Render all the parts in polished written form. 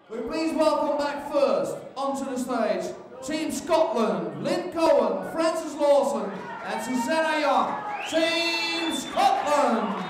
We please welcome back first onto the stage Team Scotland, Lynn Cohen, Frances Lawson and Susanna Young. Team Scotland!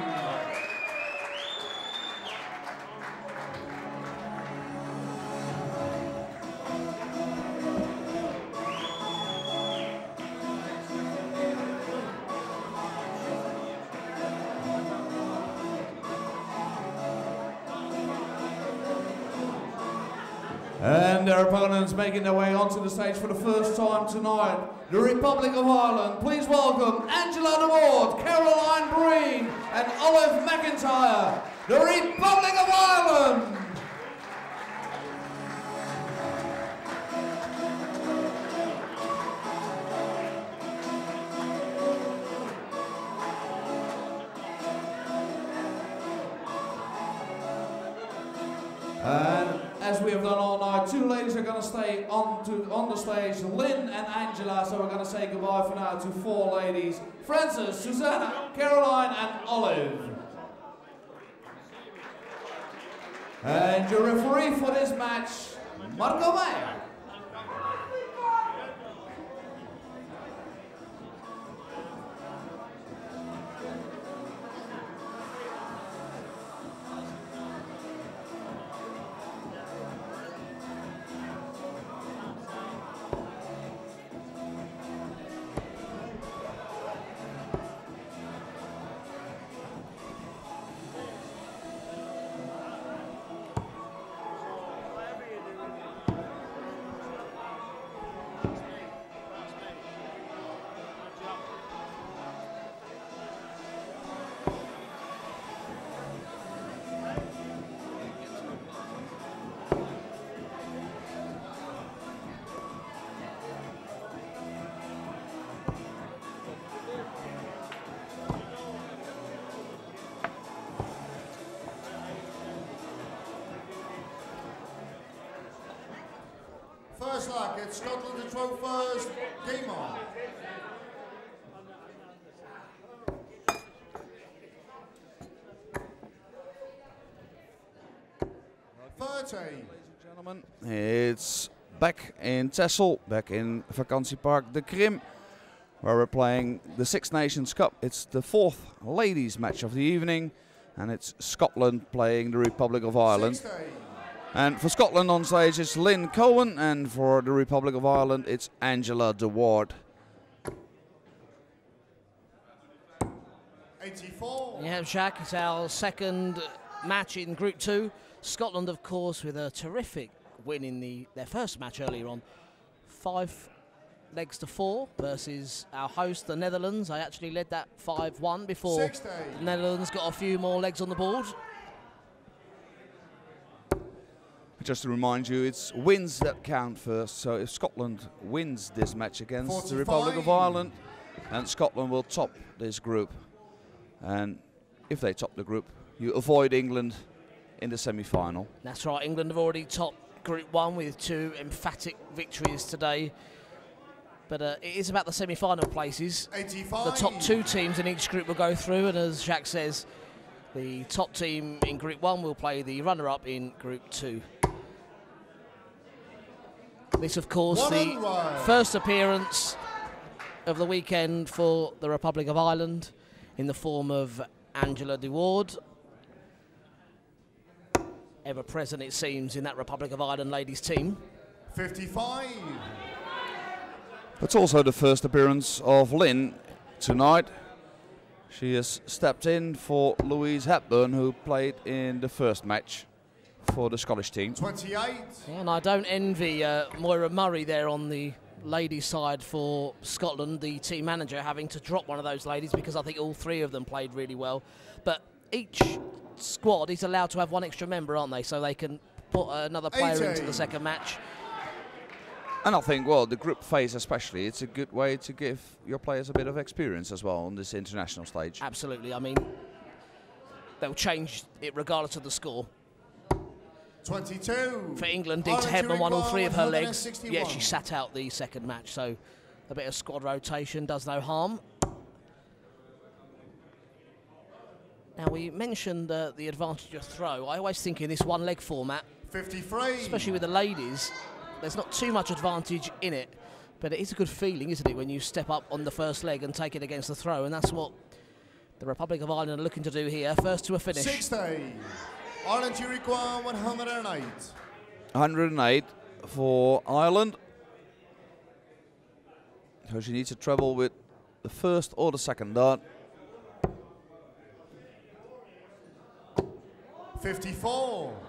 And their opponents making their way onto the stage for the first time tonight, the Republic of Ireland. Please welcome Angela de Ward, Caroline Breen and Olive McIntyre, the Republic of Ireland. And as we have done all night, two ladies are going to stay on the stage, Lynn and Angela, so we're going to say goodbye for now to four ladies, Frances, Susanna, Caroline and Olive. And your referee for this match, Marco Meyer. First luck, it's Scotland to throw first, game on. Ladies and gentlemen, it's back in Texel, back in Vakantiepark de Krim, where we're playing the Six Nations Cup. It's the fourth ladies match of the evening, and it's Scotland playing the Republic of Ireland. And for Scotland on stage it's Lynn Cohen, and for the Republic of Ireland it's Angela de Ward. 84. Yeah, Jacques, it's our second match in Group 2. Scotland, of course, with a terrific win in their first match earlier on. 5-4 versus our host, the Netherlands. I actually led that 5-1 before the Netherlands got a few more legs on the board. Just to remind you, it's wins that count first. So if Scotland wins this match against 45. the Republic of Ireland, and Scotland will top this group. And if they top the group, you avoid England in the semi-final. That's right, England have already topped Group 1 with 2 emphatic victories today. But it is about the semi-final places. 85. The top 2 teams in each group will go through, and as Jacques says, the top team in Group 1 will play the runner-up in Group 2. This, of course, the first appearance of the weekend for the Republic of Ireland in the form of Angela de Ward. Ever present, it seems, in that Republic of Ireland ladies team. 55. It's also the first appearance of Lynn tonight. She has stepped in for Louise Hepburn, who played in the first match for the Scottish team. 28. Yeah, and I don't envy Moira Murray there on the ladies' side for Scotland, the team manager, having to drop one of those ladies, because I think all 3 of them played really well. But each squad is allowed to have 1 extra member, aren't they? So they can put another player 80. into the second match. And I think, well, the group phase especially, it's a good way to give your players a bit of experience as well on this international stage. Absolutely. I mean, they'll change it regardless of the score. 22. For England, Dita Hepburn won all 3 of her legs. Yeah, she sat out the second match, so a bit of squad rotation does no harm. Now, we mentioned the advantage of throw. I always think in this one-leg format, 53. Especially with the ladies, there's not too much advantage in it, but it is a good feeling, isn't it, when you step up on the first leg and take it against the throw, and that's what the Republic of Ireland are looking to do here. First to a finish. 60. Ireland, you require 108. 108 for Ireland. So she needs to treble with the first or the second dart. 54.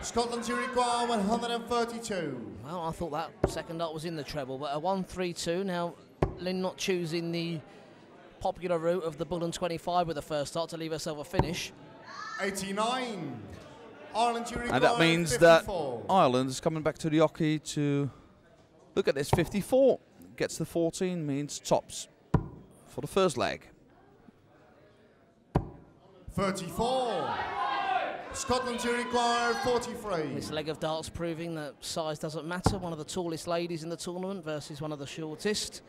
Scotland, you require 132. Well, I thought that second dart was in the treble, but a 1-3-2. Now, Lynn not choosing the popular route of the Bull and 25 with the first dart to leave herself a finish. 89. Ireland, you require And that means 54. that Ireland is coming back to the hockey to look at this 54. Gets the 14, means tops for the first leg. 34. Scotland, you require 43. This leg of darts proving that size doesn't matter. One of the tallest ladies in the tournament versus one of the shortest.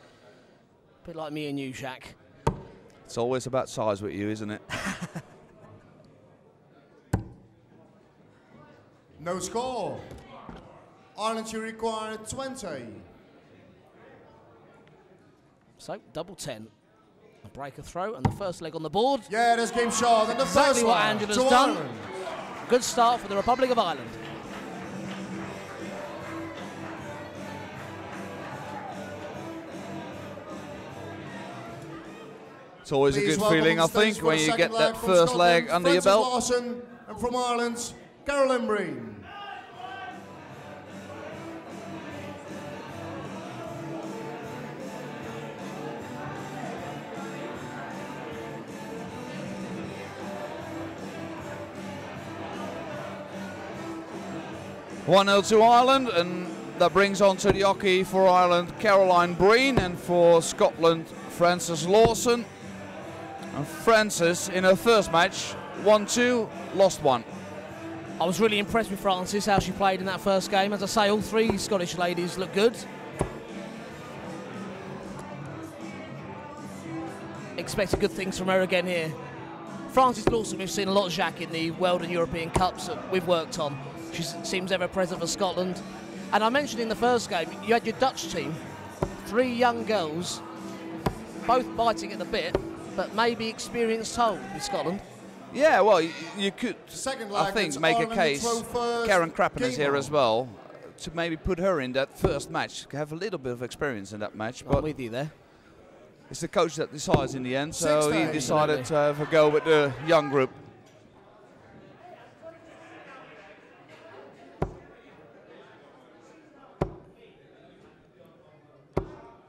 A bit like me and you, Jacques. It's always about size with you, isn't it? No score. Ireland, you require 20. So, double 10. A break, a throw, and the first leg on the board. Yeah, this game shot. And the Exactly first what one Angela's to done. Ireland. Good start for the Republic of Ireland. It's always Please a good welcome feeling, on I stage think, for when the you second get that from first leg Scotland, under your Frances belt. Larson, and from Ireland, Carolyn Breen. One-0 to Ireland, and that brings on to the hockey for Ireland, Caroline Breen, and for Scotland, Frances Lawson. And Frances, in her first match, 1-2, lost 1. I was really impressed with Frances, how she played in that first game. As I say, all three Scottish ladies look good. Expected good things from her again here. Frances Lawson, we've seen a lot of Jacques in the World and European Cups that we've worked on. She seems ever present for Scotland. And I mentioned in the first game, you had your Dutch team, 3 young girls, both biting at the bit, but maybe experience told with Scotland. Yeah, well, you could, Second I leg, think, it's make a Ireland case. throw first. Karen Crappen is Game here on. as well, to maybe put her in that first match, have a little bit of experience in that match. I'm But with you there. it's the coach that decides in the end, so 60. he decided to have a go with the young group.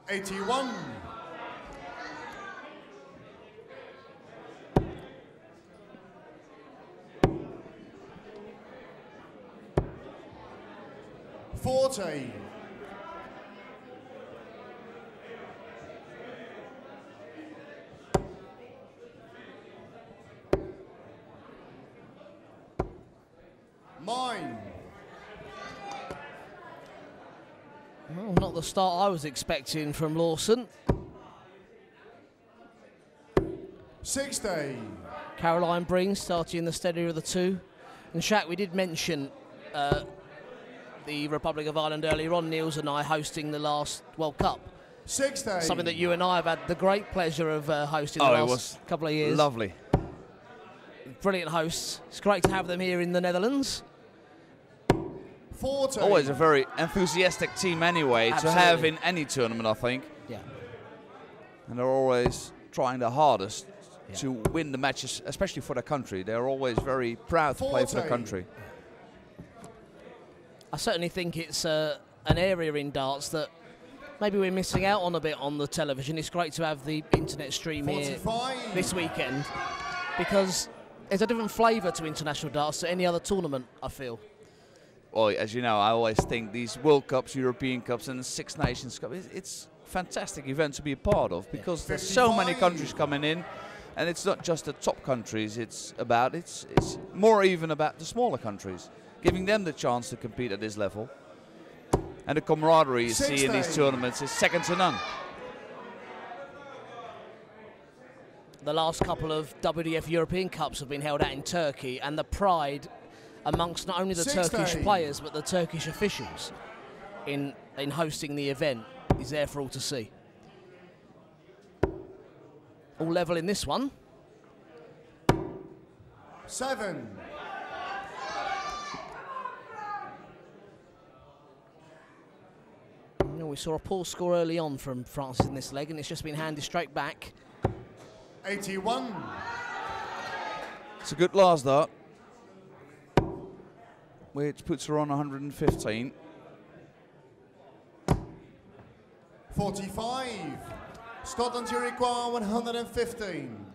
'81. '40. Mine. Well, not the start I was expecting from Lawson. 60. Caroline Breen starting in the steadier of the two. And Jacques, we did mention the Republic of Ireland earlier on, Niels and I hosting the last World Cup. 60. Something that you and I have had the great pleasure of hosting Oh, the it last was couple of years. Lovely. Brilliant hosts. It's great to have them here in the Netherlands. 40. Always a very enthusiastic team anyway to have Absolutely. in any tournament, I think. Yeah. And they're always trying their hardest Yeah. to win the matches, especially for their country. They're always very proud to play for their 40. country. I certainly think it's an area in darts that maybe we're missing out on a bit on the television. It's great to have the internet stream here 45. this weekend because there's a different flavour to international darts to any other tournament, I feel. Well, as you know, I always think these World Cups, European Cups, and the 6 Nations Cup, it's a fantastic event to be a part of because there's so many 55. countries coming in, and it's not just the top countries. It's more even about the smaller countries, giving them the chance to compete at this level. And the camaraderie you see in these 60. tournaments is second to none. The last couple of WDF European Cups have been held out in Turkey, and the pride amongst not only the 16. Turkish players but the Turkish officials in hosting the event is there for all to see. All level in this one. 7. We saw a poor score early on from France in this leg, and it's just been handed straight back. 81. It's a good last dart, which puts her on 115. 45. Scotland to require 115.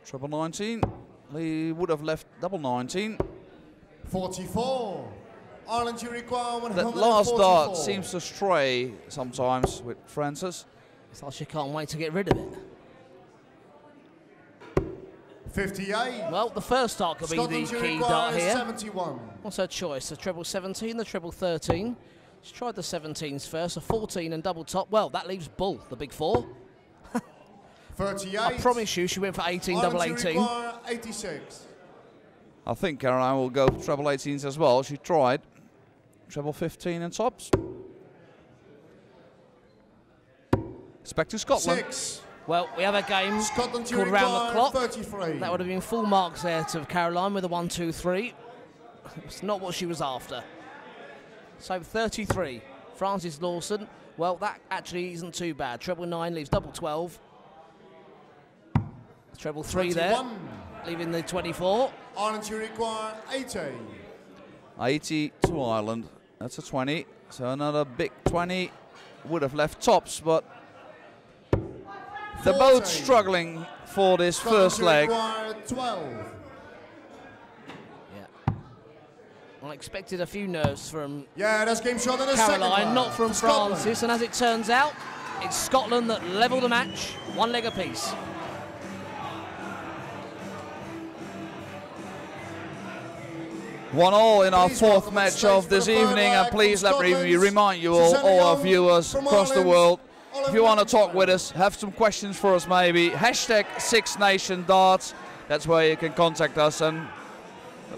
Treble 19. He would have left double 19. 44. Ireland to require 144. That last dart seems to stray sometimes with Francis. It's like she can't wait to get rid of it. 58. Well, the first dart could Scotland be the to key require dart here. 71. What's her choice? The treble 17, the treble 13. She's tried the 17s first, a 14 and double top. Well, that leaves Bull, the big 4. 38. I promise you she went for 18, double Ireland to 18. require 86. I think Caroline will go for treble 18s as well. She tried treble 15 and tops. It's back to Scotland. 6. Well, we have a game Scotland to called Round the require Clock. 33. That would have been full marks there to Caroline with a 1, 2, 3. It's not what she was after. So 33. Francis Lawson. Well, that actually isn't too bad. Treble 9 leaves double 12. Treble 3 there, 21. leaving the 24. Ireland to require 80. 80 to Ireland. That's a 20. So another big 20. Would have left tops, but they're both struggling for this first leg. 12. Yeah. I expected a few nerves from Yeah, that's game shot in the second Caroline, round. not from Scotland. Francis. And as it turns out, it's Scotland that level the match, 1 leg apiece. One all in our Please fourth welcome on match stage of for this the third evening, leg and please from let me Scotland, remind you all our viewers from across the Ireland, world, if Oliver you want to talk McIntyre. with us, have some questions for us maybe, hashtag 6NationDarts, that's where you can contact us, and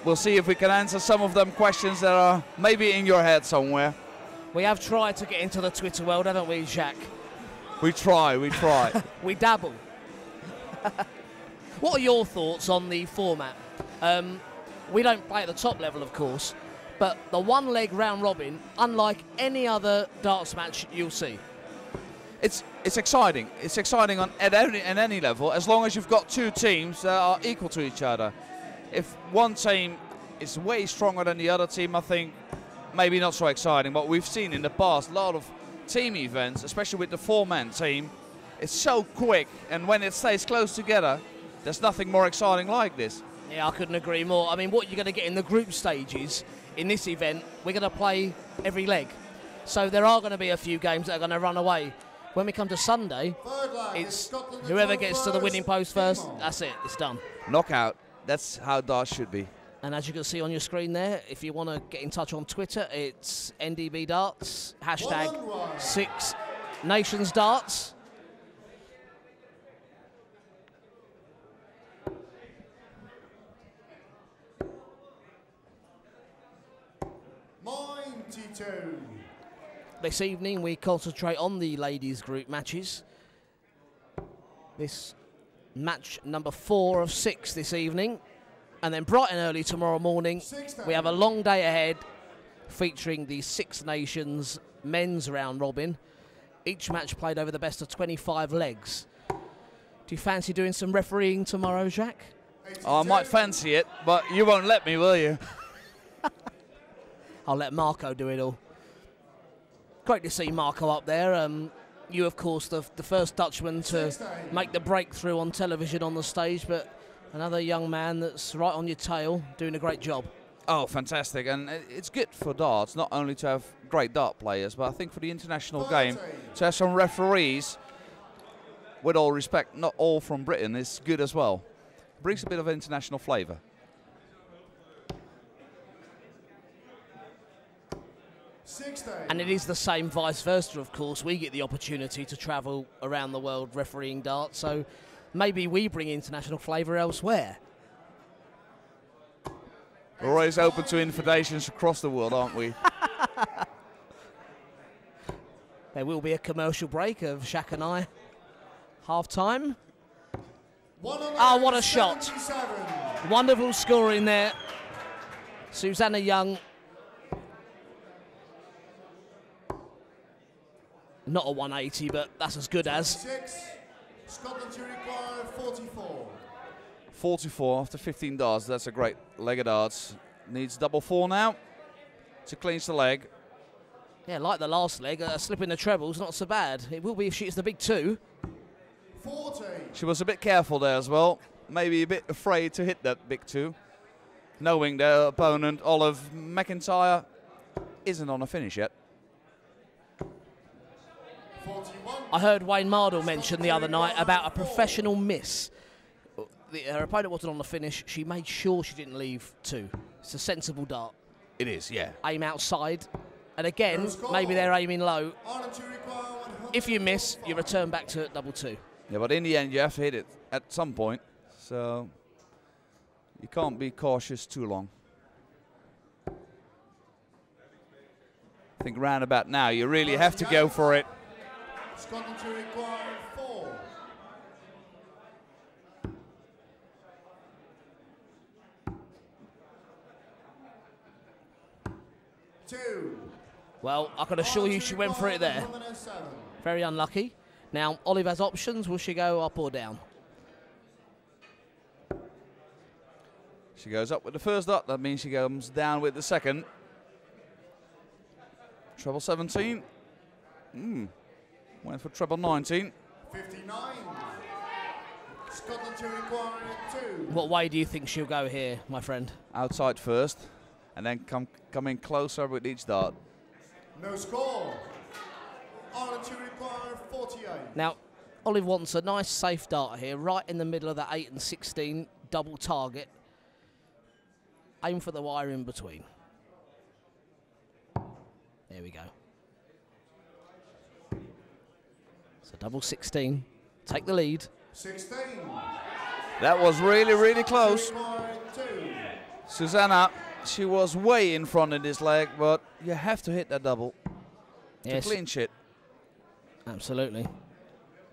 we'll see if we can answer some of them questions that are maybe in your head somewhere. We have tried to get into the Twitter world, haven't we, Jacques? We try. We dabble. What are your thoughts on the format? We don't play at the top level, of course, but the 1 leg round robin, unlike any other darts match you'll see. It's exciting. It's exciting at any level, as long as you've got 2 teams that are equal to each other. If one team is way stronger than the other team, I think maybe not so exciting. But we've seen in the past a lot of team events, especially with the 4-man team. It's so quick, and when it stays close together, there's nothing more exciting like this. Yeah, I couldn't agree more. I mean, what you're going to get in the group stages in this event, we're going to play every leg. So there are going to be a few games that are going to run away. When we come to Sunday, it's whoever gets to the winning post first, that's it, it's done. Knockout. That's how darts should be. And as you can see on your screen there, if you want to get in touch on Twitter, it's NDB Darts, hashtag 6NationsDarts. This evening we concentrate on the ladies group matches. This match number 4 of 6 this evening. And then bright and early tomorrow morning, we have a long day ahead featuring the 6 Nations men's round robin. Each match played over the best of 25 legs. Do you fancy doing some refereeing tomorrow, Jacques? I might fancy it, but you won't let me, will you? I'll let Marco do it all. Great to see Marco up there. You, of course, the first Dutchman to make the breakthrough on television on the stage, but another young man that's right on your tail, doing a great job. Oh, fantastic. And it's good for darts, not only to have great dart players, but I think for the international game, to have some referees, with all respect, not all from Britain, is good as well. Brings a bit of international flavour. And it is the same vice versa, of course. We get the opportunity to travel around the world refereeing darts, so maybe we bring international flavour elsewhere. We're always open to invitations across the world, aren't we? There will be a commercial break of Jacques and I. Half time. Oh, what a shot. Wonderful scoring there. Susanna Young. Not a 180, but that's as good as. Scotland to require 44. 44 after 15 darts. That's a great leg of darts. Needs double 4 now to clinch the leg. Yeah, like the last leg, a slip in the treble's not so bad. It will be if she hits the big 2. 40. She was a bit careful there as well. Maybe a bit afraid to hit that big 2. Knowing their opponent, Olive McIntyre, isn't on a finish yet. 41. I heard Wayne Mardle mention the other night about a professional miss. Her opponent wasn't on the finish. She made sure she didn't leave 2. It's a sensible dart. It is, yeah. Aim outside. And again, maybe they're aiming low. Ireland to require 100. If you miss, you return back to double 2. Yeah, but in the end, you have to hit it at some point. So you can't be cautious too long. I think round about now, you really have to go for it. Scotland to require 4. 2. Well, I can assure you she went for it there. Very unlucky. Now, Olive has options. Will she go up or down? She goes up with the first dot. That means she comes down with the second. Treble 17. Went for treble 19. 59. Scotland to require 2. What way do you think she'll go here, my friend? Outside first, and then come in closer with each dart. No score. Ireland to require 48. Now, Olive wants a nice safe dart here, right in the middle of that 8 and 16 double target. Aim for the wire in between. There we go. So double 16. Take the lead. 16. That was really, really close. 2. Susanna, she was way in front of this leg, but you have to hit that double to clinch it. Absolutely.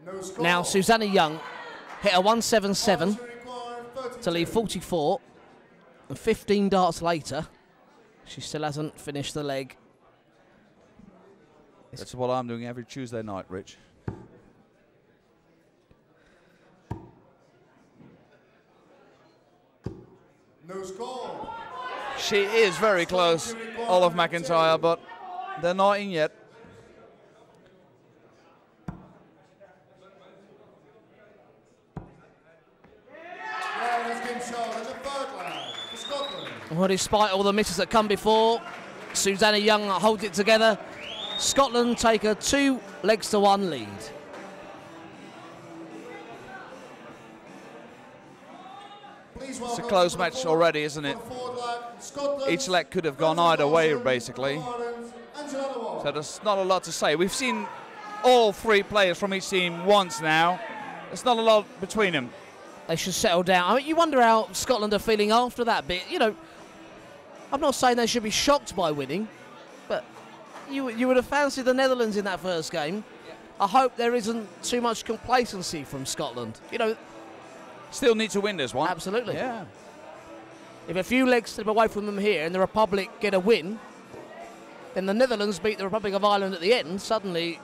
No score. Now, Susanna Young hit a 177 to leave 44. And 15 darts later, she still hasn't finished the leg. That's what I'm doing every Tuesday night, Rich. No score. She is very close, Olive McIntyre, but they're not in yet. Well, despite all the misses that come before, Susanna Young holds it together. Scotland take a 2 legs to 1 lead. It's a close match already, isn't it? Each leg could have gone either way, basically. So there's not a lot to say. We've seen all 3 players from each team once now. There's not a lot between them. They should settle down. I mean, you wonder how Scotland are feeling after that bit. You know, I'm not saying they should be shocked by winning, but you would have fancied the Netherlands in that first game. Yeah. I hope there isn't too much complacency from Scotland. You know, still need to win this one. Absolutely. Yeah. If a few legs slip away from them here and the Republic get a win, then the Netherlands beat the Republic of Ireland at the end. Suddenly.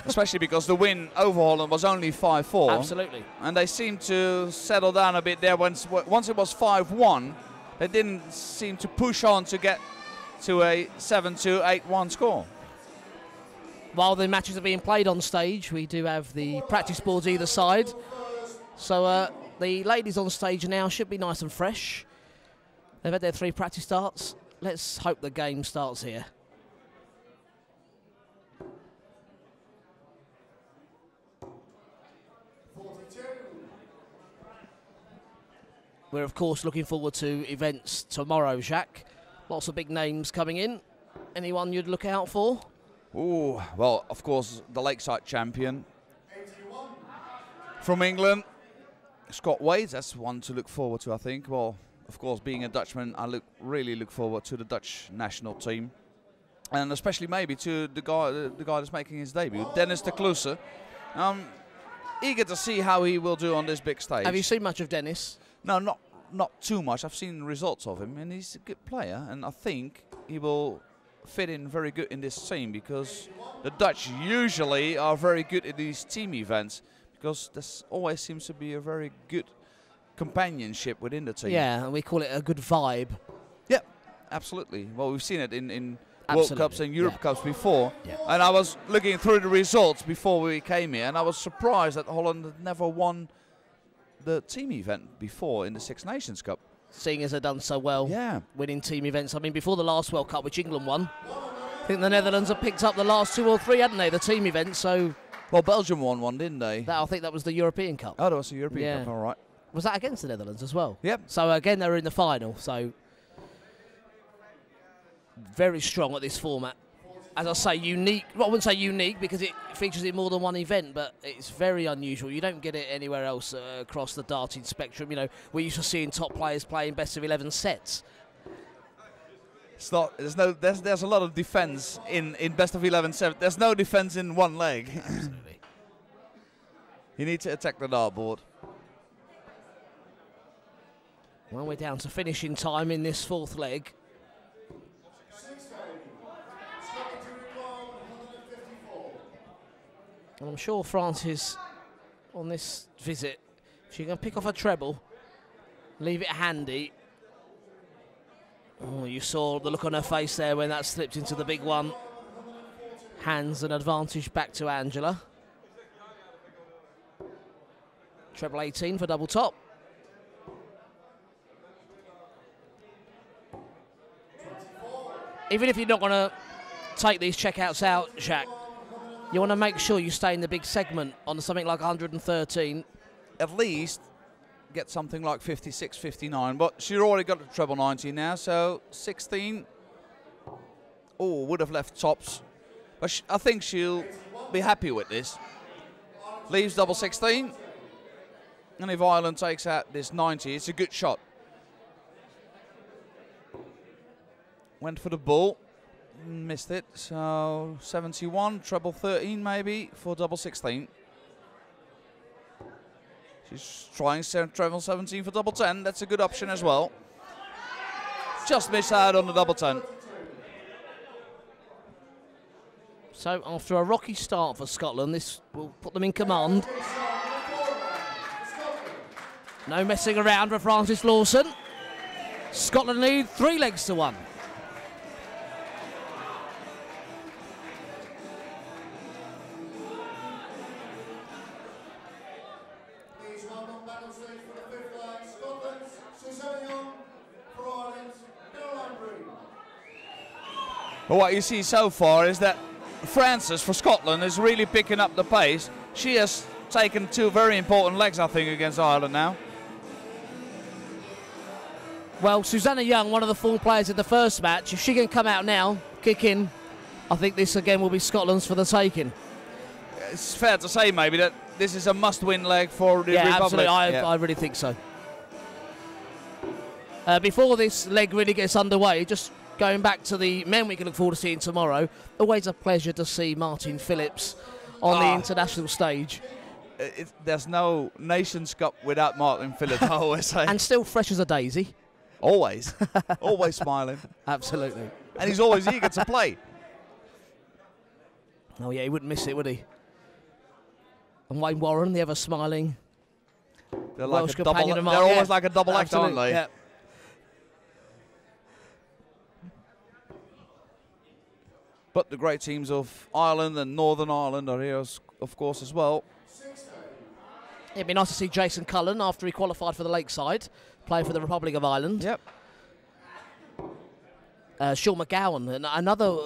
Especially because the win over Holland was only 5-4. Absolutely. And they seemed to settle down a bit there. Once it was 5-1, they didn't seem to push on to get to a 7-2, 8-1 score. While the matches are being played on stage, we do have the practice boards either side. So the ladies on stage now should be nice and fresh. They've had their 3 practice starts. Let's hope the game starts here. We're, of course, looking forward to events tomorrow, Jacques. Lots of big names coming in. Anyone you'd look out for? Ooh, well, of course, the Lakeside champion. From England, Scott Wade, that's one to look forward to, I think. Well, of course, being a Dutchman, I really look forward to the Dutch national team, and especially maybe to the guy that's making his debut, Dennis de Kloese. Eager to see how he will do on this big stage. Have you seen much of Dennis? No, not too much. I've seen results of him, and he's a good player, and I think he will fit in very good in this team, because the Dutch usually are very good at these team events, because there always seems to be a very good companionship within the team. Yeah, and we call it a good vibe. Yeah, absolutely. Well, we've seen it in World Cups and Europe Cups before. Yeah. And I was looking through the results before we came here, and I was surprised that Holland had never won the team event before in the Six Nations Cup. Seeing as they've done so well winning team events. I mean, before the last World Cup, which England won, I think the Netherlands have picked up the last 2 or 3, hadn't they, the team events? So, well, Belgium won one, didn't they? I think that was the European Cup. Oh, that was the European Cup, all right. Was that against the Netherlands as well? Yep. So, again, they were in the final. So, very strong at this format. As I say, unique. Well, I wouldn't say unique because it features in more than one event, but it's very unusual. You don't get it anywhere else across the darting spectrum. You know, we're used to seeing top players playing best of 11 sets. It's not. There's a lot of defense in best of 11 sets. There's no defense in one leg. Absolutely. You need to attack the dartboard. Well, we're down to finishing time in this 4th leg. And I'm sure Francis, on this visit, she can pick off a treble, leave it handy. Oh, you saw the look on her face there when that slipped into the big one. Hands an advantage back to Angela. Treble 18 for double top. Even if you're not going to take these checkouts out, Jacques, you want to make sure you stay in the big segment on something like 113. At least get something like 56, 59. But she's already got the treble 90 now, so 16. Oh, would have left tops. But I think she'll be happy with this. Leaves double 16. And if Ireland takes out this 90, it's a good shot. Went for the bull. Missed it, so 71, treble 13 maybe for double 16. She's trying treble 17 for double 10. That's a good option as well. Just missed out on the double 10. So after a rocky start for Scotland, this will put them in command. No messing around for Francis Lawson. Scotland lead 3 legs to 1. But what you see so far is that Francis for Scotland is really picking up the pace. She has taken 2 very important legs, I think, against Ireland now. Well, Susanna Young, one of the 4 players in the first match, if she can come out now, kick in, I think this again will be Scotland's for the taking. It's fair to say maybe that this is a must-win leg for the Republic. Absolutely. I really think so. Before this leg really gets underway, just going back to the men we can look forward to seeing tomorrow, always a pleasure to see Martin Phillips on the international stage. There's no Nations Cup without Martin Phillips, I always say. And still fresh as a daisy. Always. Always smiling. Absolutely. And he's always eager to play. Oh, yeah, he wouldn't miss it, would he? And Wayne Warren, the ever smiling They're Welsh like a double, companion of mine. they're always like a double act, aren't Absolutely, they? yeah. But the great teams of Ireland and Northern Ireland are here, of course, as well. It'd be nice to see Jason Cullen, after he qualified for the Lakeside, play for the Republic of Ireland. Yep. Sean McGowan, another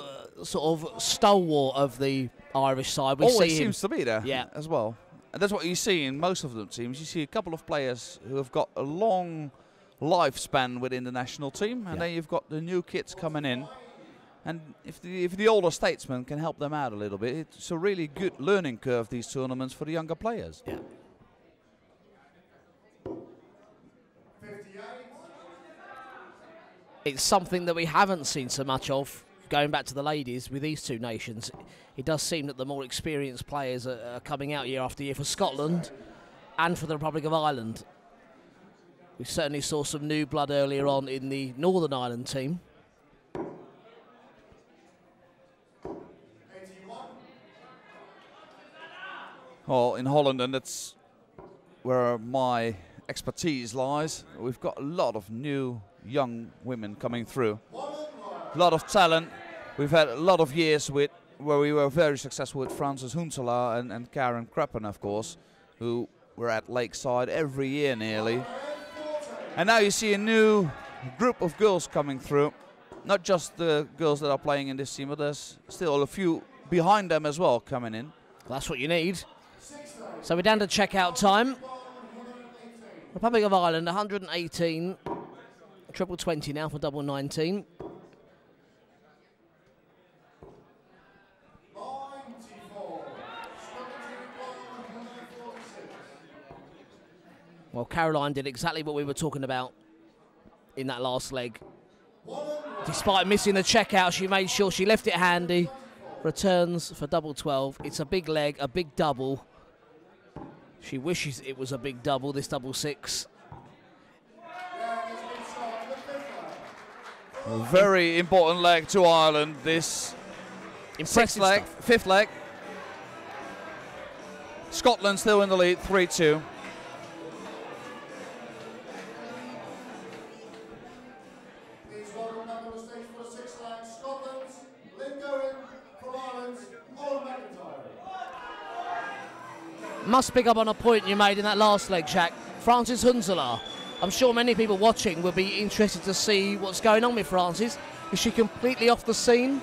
sort of stalwart of the Irish side. We Always see him. seems to be there as well. And that's what you see in most of the teams. You see a couple of players who have got a long lifespan within the national team, and then you've got the new kids coming in. And if the older statesmen can help them out a little bit, it's a really good learning curve, these tournaments, for the younger players. Yeah. it's something that we haven't seen so much of going back to the ladies with these two nations. It does seem that the more experienced players are coming out year after year for Scotland and for the Republic of Ireland. We certainly saw some new blood earlier on in the Northern Ireland team. Well, in Holland, and that's where my expertise lies, we've got a lot of new young women coming through. A lot of talent. We've had a lot of years where we were very successful with Frances Huntelaar and Karen Kreppen, of course, who were at Lakeside every year nearly. And now you see a new group of girls coming through. Not just the girls that are playing in this team, but there's still a few behind them as well coming in. That's what you need. So we're down to checkout time. Republic of Ireland, 118. Triple 20 now for double 19. Well, Caroline did exactly what we were talking about in that last leg. Despite missing the checkout, she made sure she left it handy. Returns for double 12. It's a big leg, a big double. She wishes it was a big double, this double 6. A very important leg to Ireland, this sixth leg, fifth leg. Scotland still in the lead, 3-2. Must pick up on a point you made in that last leg, Jacques. Frances Huntelaar. I'm sure many people watching will be interested to see what's going on with Frances. Is she completely off the scene?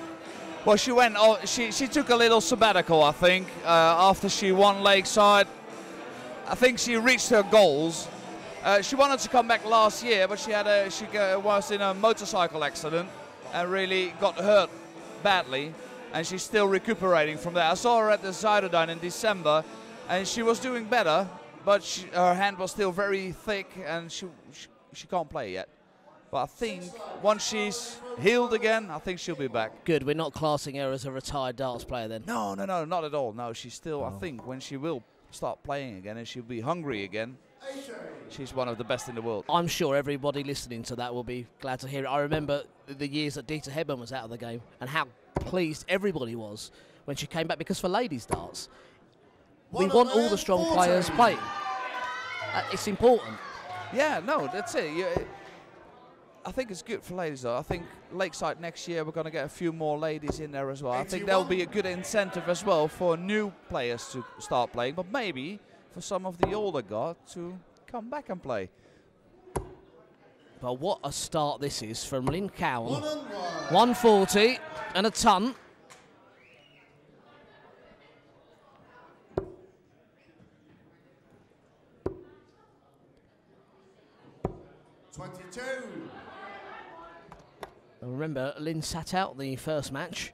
Well, she went. She took a little sabbatical, I think, after she won Lakeside. I think she reached her goals. She wanted to come back last year, but she was in a motorcycle accident and really got hurt badly, and she's still recuperating from that. I saw her at the Ashdown in December, and she was doing better, but her hand was still very thick, and she can't play yet. But I think once she's healed again, I think she'll be back. Good, we're not classing her as a retired darts player then? No, not at all. No, she's still, I think, when she will start playing again and she'll be hungry again, she's one of the best in the world. I'm sure everybody listening to that will be glad to hear it. I remember the years that Dita Hedman was out of the game and how pleased everybody was when she came back, because for ladies darts, we want all the strong players playing. It's important. Yeah, no, that's it. I think it's good for ladies, though. I think Lakeside next year we're going to get a few more ladies in there as well. I think that'll be a good incentive as well for new players to start playing, but maybe for some of the older guard to come back and play. But what a start this is from Lynn Cowan. 140 and a ton. Remember, Lynn sat out the first match.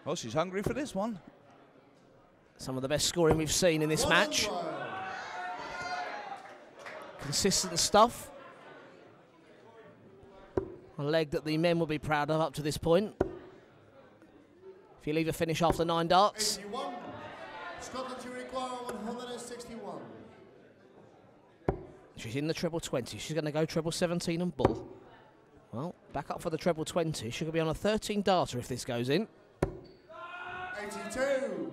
Well, she's hungry for this one. Some of the best scoring we've seen in this match. Consistent stuff. A leg that the men will be proud of up to this point. If you leave a finish after 9 darts. 81. Scotland to require 161. She's in the treble 20. She's going to go treble 17 and bull. Well, back up for the treble 20. She could be on a 13 darter if this goes in. 82.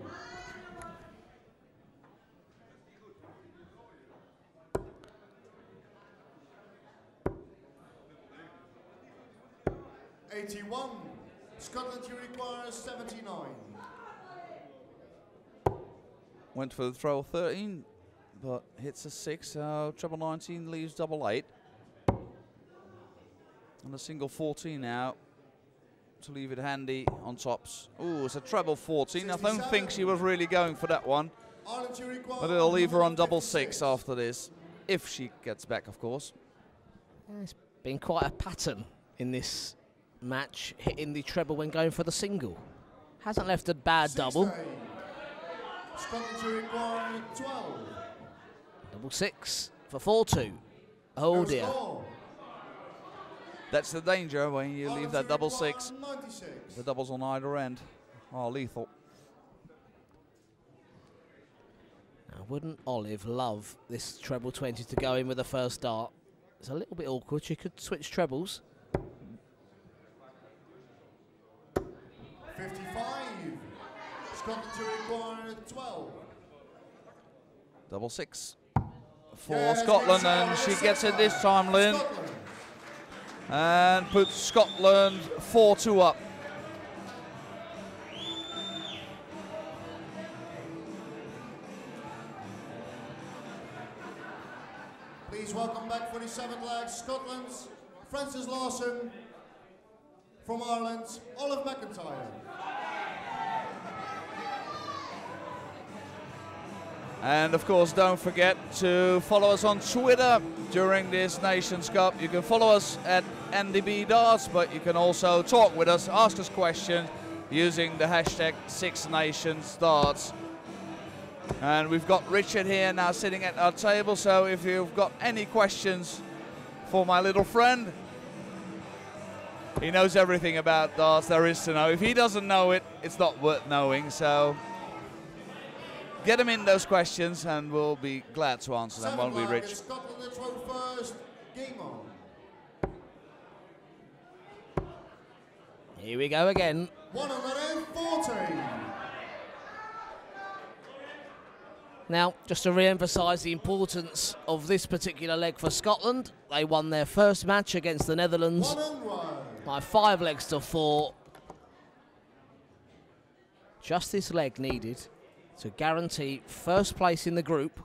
Scotland to require 79. Went for the throw 13, but hits a 6. So treble 19 leaves double 8. And a single 14 now to leave it handy on tops. Ooh, it's a treble 14. I don't think she was really going for that one. But it'll leave her on double 6 after this, if she gets back, of course. It's been quite a pattern in this match, hitting the treble when going for the single. Hasn't left a bad double. Double 6 for 4-2. Oh dear. That's the danger when you leave that double 6. 96. The doubles on either end are lethal. Now, wouldn't Olive love this treble 20 to go in with the first dart? It's a little bit awkward. She could switch trebles. 55. Scotland to require 12. Double 6 for Scotland, and she gets it this time, Lynn. Scotland. And puts Scotland 4-2 up. Please welcome back for the 7th leg, Scotland's Frances Lawson. From Ireland, Olive McIntyre. And of course, don't forget to follow us on Twitter during this Nations Cup. You can follow us at NDB Darts, but you can also talk with us, ask us questions using the hashtag 6NationsDarts. And we've got Richard here now sitting at our table, so if you've got any questions for my little friend, he knows everything about darts there is to know. If he doesn't know it, it's not worth knowing, so get him in those questions and we'll be glad to answer them, won't we, Rich? Scotland to throw first. Game on. Here we go again. 140. Now, just to re-emphasise the importance of this particular leg for Scotland, they won their first match against the Netherlands 1-1. by 5 legs to 4. Just this leg needed to guarantee first place in the group.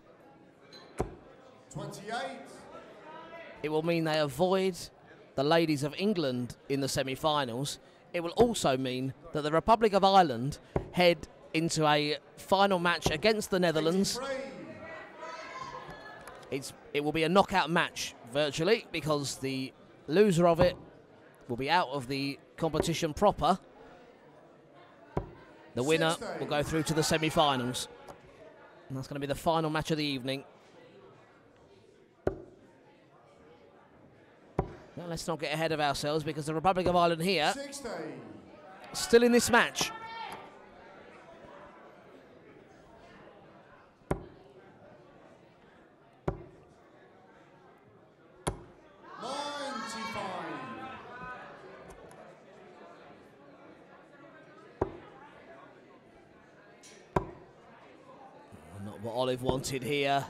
28. It will mean they avoid the ladies of England in the semi-finals. It will also mean that the Republic of Ireland head into a final match against the Netherlands. 83. It will be a knockout match, virtually, because the loser of it will be out of the competition proper. The winner will go through to the semi-finals. And that's going to be the final match of the evening. Now, let's not get ahead of ourselves, because the Republic of Ireland here 60. still in this match. Not what Olive wanted here.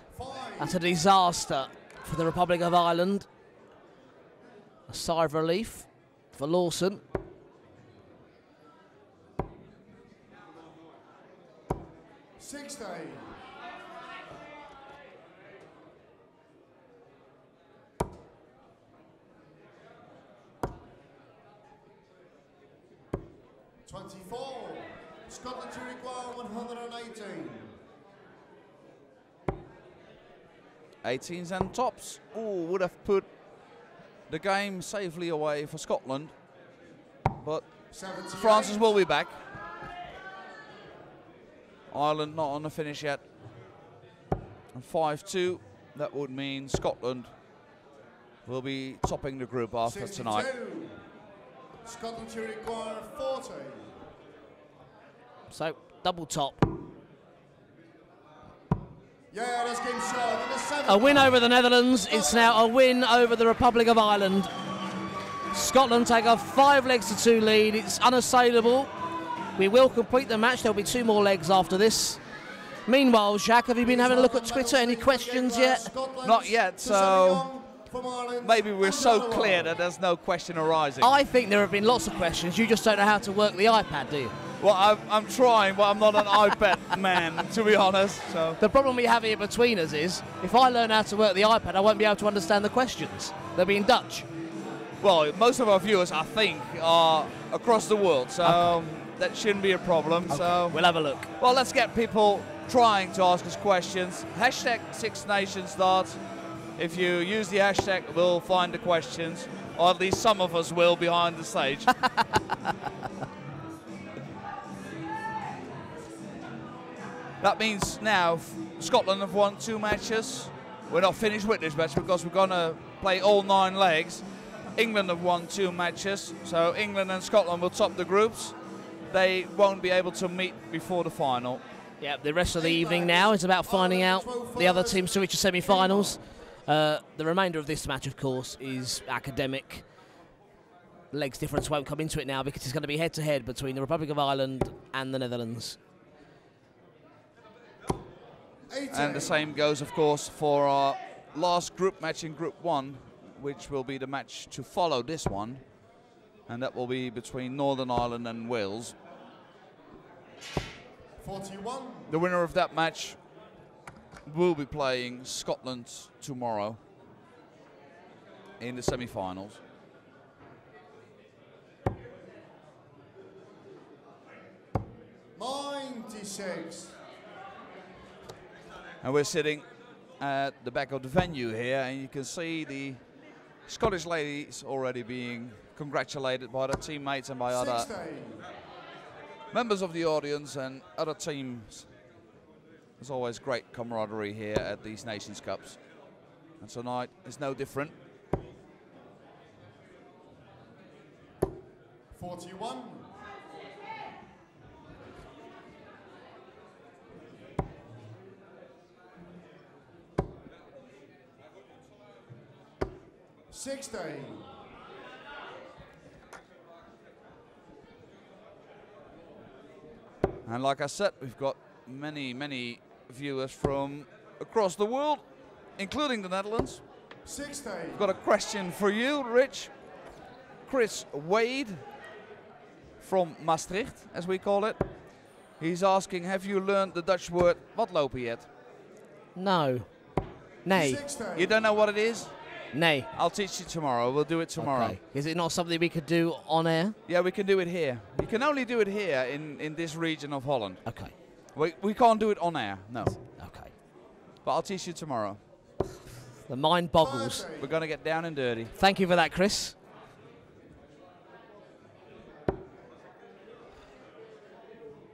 That's a disaster for the Republic of Ireland. A sigh of relief for Lawson. Scotland to require 118. 18s and tops. Oh, would have put the game safely away for Scotland. But 78. Francis will be back. Ireland not on the finish yet. And 5-2, that would mean Scotland will be topping the group after 62. tonight. Scotland to require 40. So, double top. Yeah, this game's short. A win over the Netherlands. It's now a win over the Republic of Ireland. Scotland take a 5-2 lead. It's unassailable. We will complete the match. There'll be 2 more legs after this. Meanwhile, Jacques, have you been having a look at Twitter? Any questions yet? Not yet, so maybe we're so clear that there's no question arising. I think there have been lots of questions. You just don't know how to work the iPad, do you? Well, I'm trying, but I'm not an iPad man, to be honest. So the problem we have here between us is, if I learn how to work the iPad, I won't be able to understand the questions. They'll be in Dutch. Well, most of our viewers, I think, are across the world, so that shouldn't be a problem. Okay. So we'll have a look. Well, let's get people trying to ask us questions. Hashtag 6Nations2013. If you use the hashtag, we'll find the questions, or at least some of us will behind the stage. That means now Scotland have won 2 matches. We're not finished with this match because we're going to play all 9 legs. England have won 2 matches, so England and Scotland will top the groups. They won't be able to meet before the final. Yeah, the rest of the evening now is about finding out the other teams to reach the semi-finals. The remainder of this match, of course, is academic. Legs difference won't come into it now because it's going to be head-to-head between the Republic of Ireland and the Netherlands. And the same goes, of course, for our last group match in Group 1, which will be the match to follow this one. And that will be between Northern Ireland and Wales. 41. The winner of that match will be playing Scotland tomorrow in the semi-finals. And we're sitting at the back of the venue here, and you can see the Scottish ladies already being congratulated by their teammates and by other members of the audience and other teams. There's always great camaraderie here at these Nations Cups, and tonight is no different. 41. And like I said, we've got many viewers from across the world, including the Netherlands. We've got a question for you, Rich. Chris Wade from Maastricht, as we call it. He's asking, have you learned the Dutch word watlopen yet? No. Nay. You don't know what it is? Nay. I'll teach you tomorrow. We'll do it tomorrow. Okay. Is it not something we could do on air? Yeah, we can do it here. You can only do it here in this region of Holland. Okay. We can't do it on air, no. Okay. But I'll teach you tomorrow. The mind boggles. We're going to get down and dirty. Thank you for that, Chris.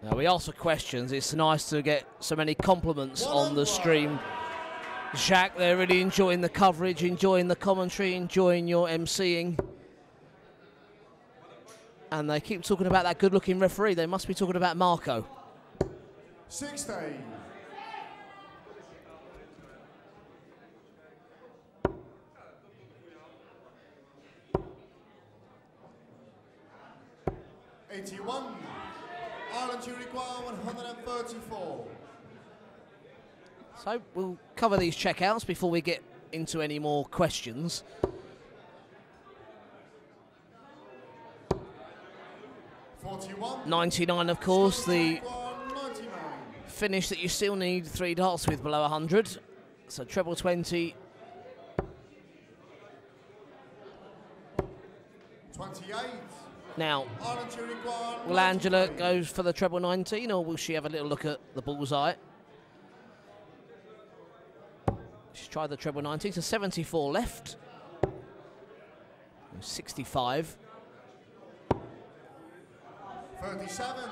Now, we ask for questions. It's nice to get so many compliments on the stream. Jacques, they're really enjoying the coverage, enjoying the commentary, enjoying your emceeing. And they keep talking about that good-looking referee. They must be talking about Marco. 60. Ireland, you require 134. So we'll cover these checkouts before we get into any more questions. 41. 99, of course, the finish that you still need 3 darts with below 100. So treble 20. 28. Now, Ireland, you require will Angela go for the treble 19, or will she have a little look at the bullseye? She's tried the treble 19, so 74 left. 65. 37.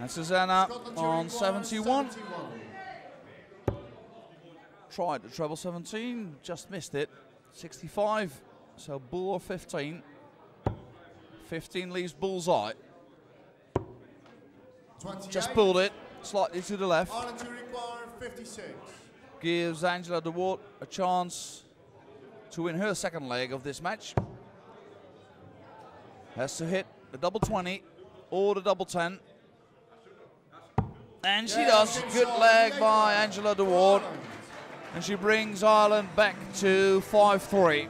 And Susanna on 71. Tried the treble 17, just missed it. 65, so bull or 15. 15 leaves bullseye. 28. Just pulled it slightly to the left. Ireland, you require 56. Gives Angela de Waard a chance to win her second leg of this match. Has to hit the double 20 or the double 10. And she does. Good leg by Angela de Waard. And she brings Ireland back to 5-3.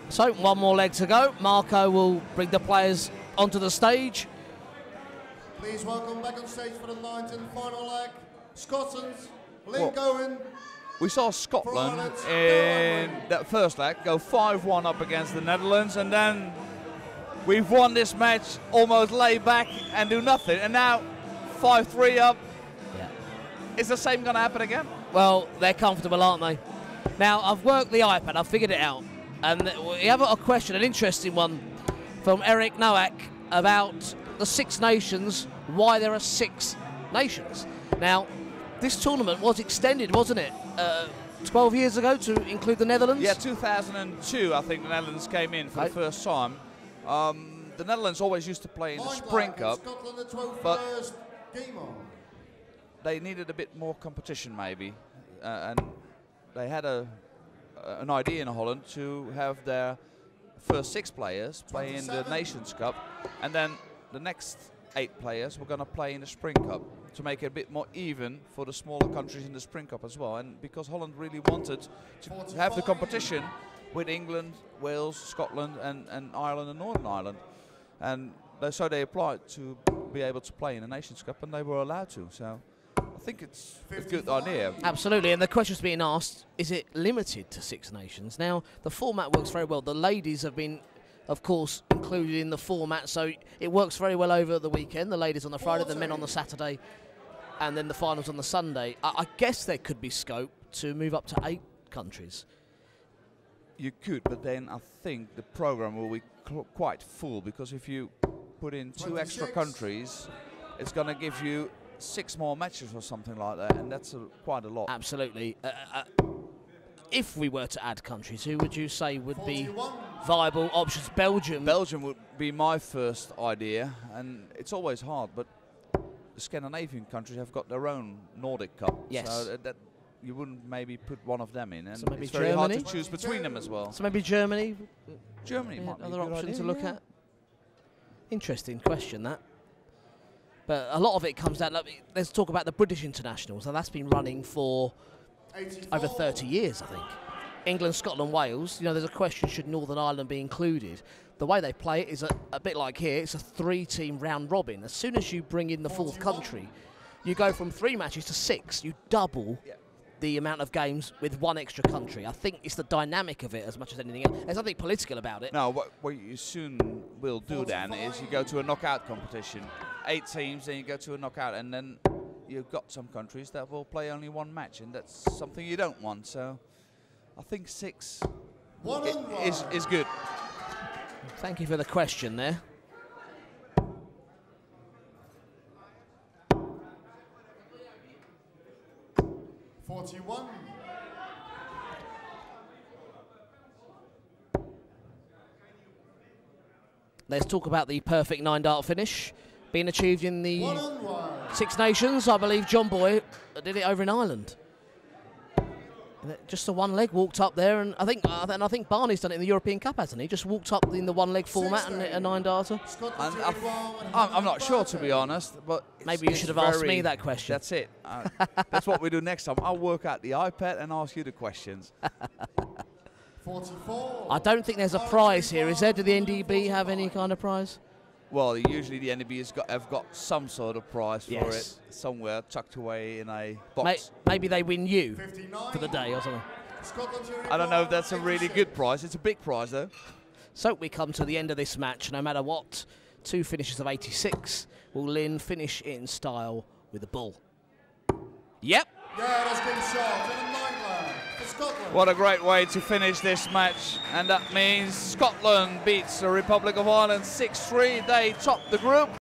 So, one more leg to go. Marco will bring the players onto the stage. Please welcome back on stage for the 9th and final leg, Scotland's Link Owen. We saw Scotland in that first leg go 5-1 up against the Netherlands, and then we've won this match, almost lay back and do nothing, and now 5-3 up. Yeah. Is the same going to happen again? Well, they're comfortable, aren't they? Now, I've worked the iPad, I've figured it out. And we have a question, an interesting one, from Eric Nowak about the 6 Nations, why there are 6 nations. Now, this tournament was extended, wasn't it? 12 years ago to include the Netherlands? Yeah, 2002, I think the Netherlands came in for the first time. The Netherlands always used to play in the Spring Cup, but they needed a bit more competition maybe. And they had an idea in Holland to have their first 6 players play in the Nations Cup, and then the next 8 players were going to play in the Spring Cup to make it a bit more even for the smaller countries in the Spring Cup as well. And because Holland really wanted to have the competition with England, Wales, Scotland and Ireland and Northern Ireland. And so they applied to be able to play in the Nations Cup, and they were allowed to. So I think it's a good idea. Absolutely, and the question's being asked, is it limited to 6 nations? Now, the format works very well. The ladies have been, of course, included in the format, so it works very well over the weekend. The ladies on the Friday, the men on the Saturday, and then the finals on the Sunday. I guess there could be scope to move up to 8 countries. You could, but then I think the program will be quite full, because if you put in 2 extra countries, it's going to give you 6 more matches or something like that, and that's quite a lot. Absolutely. If we were to add countries, who would you say would be viable options? Belgium. Belgium would be my first idea, and it's always hard, but the Scandinavian countries have got their own Nordic Cup. Yes. So that you wouldn't maybe put one of them in, and so maybe it's very hard to choose between them as well. So maybe Germany? Germany might be another a good option idea, to look at. Interesting question, that. But a lot of it comes down, let's talk about the British internationals, and that's been running for over 30 years, I think. England, Scotland, Wales, you know, there's a question, should Northern Ireland be included? The way they play it is a bit like here, it's a 3-team round robin. As soon as you bring in the 4th country, you go from 3 matches to 6. You double the amount of games with 1 extra country. I think it's the dynamic of it as much as anything else. There's nothing political about it. No, what you soon will do then is you go to a knockout competition. 8 teams, then you go to a knockout, and then you've got some countries that will play only 1 match, and that's something you don't want. So I think 6 is good. Thank you for the question there. Let's talk about the perfect 9-dart finish being achieved in the 6 Nations. I believe John Boy did it over in Ireland. Just the 1 leg, walked up there, and I think Barney's done it in the European Cup, hasn't he? Just walked up in the 1 leg format and a 9-darter. I'm not sure, to be honest, but maybe you should have asked me that question. That's it. That's what we do next time. I'll work out the iPad and ask you the questions. 44. I don't think there's a prize here, is there? Do the NDB have any kind of prize? Well, usually the NDB have got some sort of prize for it somewhere tucked away in a box. Maybe they win you for the day or something. I don't know if that's a really good prize. It's a big prize, though. So we come to the end of this match. No matter what, 2 finishes of 86. Will Lynn finish in style with the bull? Yep. Yeah, that's been shot. And a 9 for Scotland. What a great way to finish this match. And that means Scotland beats the Republic of Ireland 6-3. They top the group.